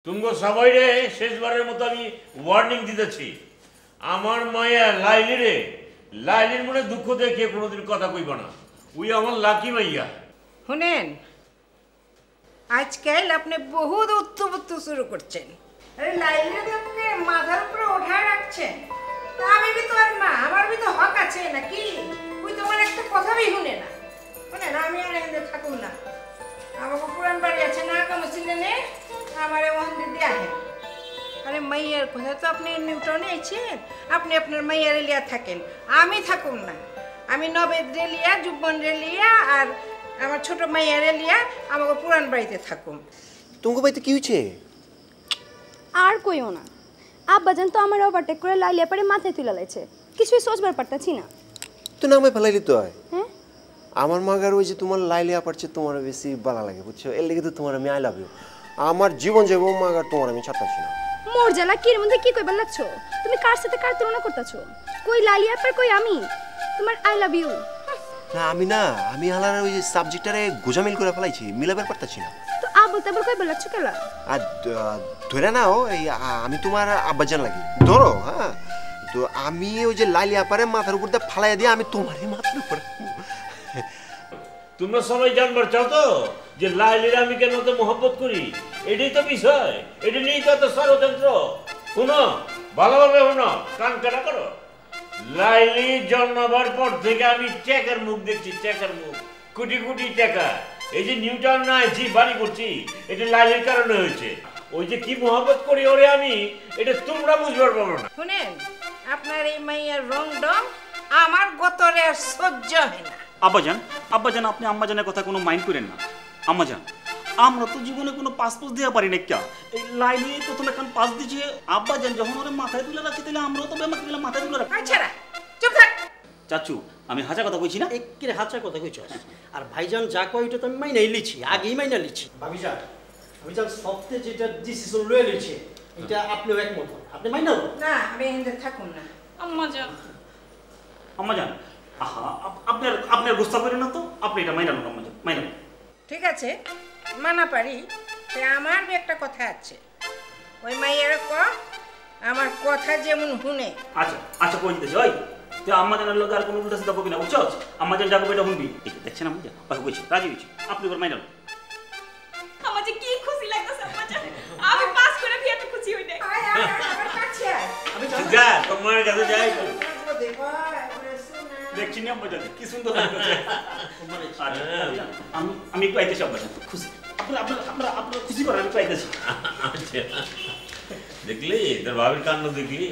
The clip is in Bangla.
तुमको सबाई रे शेषबारेर मतो आमी वार्निंग दितेছি আমার মায়া লাইলি রে লাইলির মনে দুঃখ দেখে কোনোদিন কথা কইবা না ওই আমার লাকি মাইয়া শুনেন আজকাল আপনি বহুত উত্তপত্ত শুরু করছেন আরে লাইলিকে মাথার উপরে ওঠায় রাখছেন তা আমি भी তো আর মা আমার भी তো হক আছে নাকি ওই তোমার একটা কথাই শুনে না শুনেন আমি আর এখানে থাকুম না আমাকে পুরান বাড়ি আছে না কমছিলেন নে আমারে ওখান দিয়ে আহে আরে মাইয়ার কথা তো আপনি নিউটনে আছেন আপনি আপনার মাইয়ার লিয়া থাকেন আমি থাকুম না আমি নবেদ রেলিয়া জুবন রেলিয়া আর আমার ছোট মাইয়ার লিয়া আমাকে পুরান বাড়িতে থাকুম তোমাকে বাড়িতে কি হয়েছে আর কইও না আব্বাজান তো আমার ওভারটেক করে লাইলিয়া পারে মাথায় তুলে লাইছে কিছুই সোচবার পারতাছি না তো নামে ফেলাইলি তো হয় হ্যাঁ আমার মাগার ওই যে তোমার লাইলিয়া পারছে তোমার বেশি ভালো লাগে বুঝছো এর লেগে তো তোমার আমি আই লাভ ইউ আমার জীবন যাবো মাগার তোমার আমি ছাড়তাছি না মোর জ্বালা কির মধ্যে কি কইবার লাগছো তুমি কার সাথে কার তুলনা করতেছো কই লাইলিয়া পার কই আমি তোমার আই লাভ ইউ না আমি হালার ওই যে সাবজেক্টটারে গোজামিল করে ফেলাইছি মিলাবার পারতাছি না তো আবল তাবল কইবার লাগছো কেলা আর ধরে নাও এই আমি তোমার আব্বাজান লাগি ধরো হ্যাঁ তো আমি ওই যে লাইলিয়া পারে মাথার উপর দিয়ে ফালাই দিয়ে আমি তোমারই মাথার উপর তোমরা সবাই জানবার চাও তো যে লাইলির আমি কেন তো মোহব্বত করি এটাই তো বিষয় এটা নিয়েই তো ষড়যন্ত্র শুনো ভালোভাবে শুনো কান কাটা করো লাইলি জন্মাবার পর থেকে আমি টাকার মুখ দেখছি টাকার মুখ কোটি কোটি টাকা এই যে নিউটাউন না আছি বাড়ি করছি এটা লাইলির কারণে হয়েছে ওই যে কি মোহব্বত করি ওরে আমি এটা তোমরা বুঝবার পারো না শুনেন আপনার এই মাইয়ার রং ডং আমার গতরে আর সহ্য হয় না আব্বাজান আপনি আম্মাজানের কথা কোনো মাইন্ড করেন না আম্মাজান আমরা তো জীবনে কোনো পাসপোর্ট দেওয়া পারি না ক্যা এই লাইনে প্রথম এখন পাস দিয়েছে আব্বাজান যখন ওরে মাথায় তুলে রাখছি তাহলে আমরাও তো বেমাকে দিলে মাথায় তুলে রাখি আচ্ছা চুপ থাক চাচু আমি হাজার কথা কইছি না একের হাজার কথা কইছ আর ভাইজান যা কয় ওইটা তো আমি মাইনাই লিছি আগেই মাইনা লিছি ভাবিজান সবচেয়ে যেটা ডিসিশন লয়ে লিছে এটা আপনিও একমত হন আপনি মাইনা না আমি এখানে থাকুম না আম্মাজান আহা আপনার আপনার গুস্তা করেন না তো আপনি এটা মাইনা লোক আম্মাজান মাইনা ঠিক আছে মানা পারি আমার একটা কথা আছে ওই মাইয়ার ক আমার কথা যেমন শুনে আচ্ছা আচ্ছা কই দিতেছি ওই তুই আম্মাজানের লোক আর কোনো উল্টা সিধা কবি না বুঝছস আম্মাজান যাবো এটা শুনবি দেখছেন আম্মাজান ওকে কইছি রাজি হইছি আপনি ওর মাইনা আমার যে কি খুশি লাগতেছে আম্মাজান আমি পাস করে বিয়েতে খুশি হই নাই আয় আমার কাছে আয় আমি যা তোমার কাছে যাই দেখছি না আম্মাজান কি সুন্দর লাগছে আমি একটু আইতেছি আম্মাজান খুশি আপনারা খুশি করেন আমি একটু আইতেছি আচ্ছা দেখলি তোর ভাবির কাণ্ড দেখলি